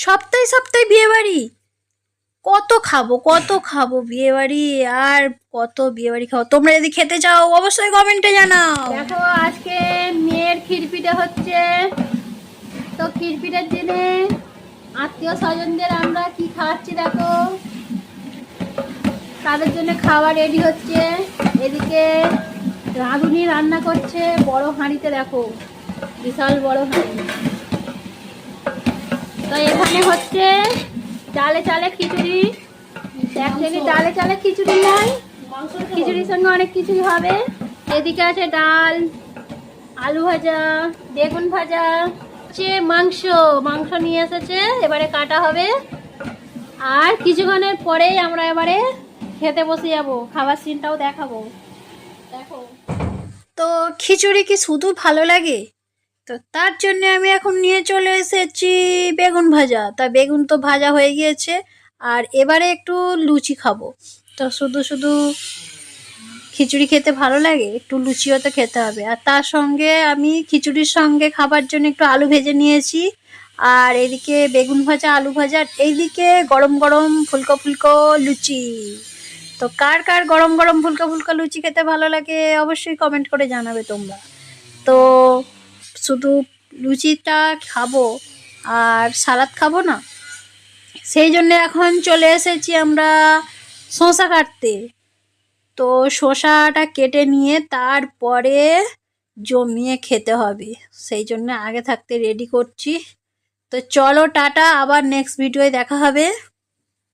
সপ্তাহে সপ্তাহে বিয়ে বাড়ি, কত খাবো কত খাবো বিয়ে বাড়ি, আর কত বিয়ে বাড়ি খাবো। তোমরা যদি খেতে চাও অবশ্যই কমেন্টে জানাও। দেখো আজকে মেয়ের ক্ষীরপিঠা হচ্ছে, তো ক্ষীরপিঠার দিনে আত্মীয় স্বজনদের আমরা কি খাওয়াচ্ছি দেখো। তাদের জন্য খাবার রেডি হচ্ছে। এদিকে রাঁধুনি রান্না করছে বড় হাঁড়িতে, দেখো বিশাল বড় হাঁড়ি। তো এখানে হচ্ছে চালে চালে খিচুড়ি। অ্যাকচুয়ালি চালে চালে খিচুড়ি নয়, খিচুড়ির সঙ্গে অনেক কিছুই হবে। এদিকে আছে ডাল, আলু ভাজা, বেগুন ভাজা, হচ্ছে মাংস মাংস নিয়ে এসেছে, এবারে কাটা হবে। আর কিছুক্ষণের পরেই আমরা এবারে খেতে বসে যাবো, খাবার সিনটাও দেখাবো। দেখো তো খিচুড়ি কি শুধু ভালো লাগে? তো তার জন্য আমি এখন নিয়ে চলে এসেছি বেগুন ভাজা। তা বেগুন তো ভাজা হয়ে গিয়েছে, আর এবারে একটু লুচি খাবো। তো শুধু শুধু খিচুড়ি খেতে ভালো লাগে, একটু লুচিও তো খেতে হবে। আর তার সঙ্গে আমি খিচুড়ির সঙ্গে খাবার জন্য একটু আলু ভেজে নিয়েছি, আর এদিকে বেগুন ভাজা আলু ভাজা, এইদিকে গরম গরম ফুলকো ফুলকো লুচি। তো কার কার গরম গরম ফুলকো ফুলকো লুচি খেতে ভালো লাগে অবশ্যই কমেন্ট করে জানাবে তোমরা। তো শুধু লুচিটা খাবো আর সালাদ খাবো না, সেই জন্য এখন চলে এসেছি আমরা শসা কাটতে। তো শসাটা কেটে নিয়ে তারপরে জমিয়ে খেতে হবে, সেই জন্য আগে থাকতে রেডি করছি। তো চলো টাটা, আবার নেক্সট ভিডিওয় দেখা হবে।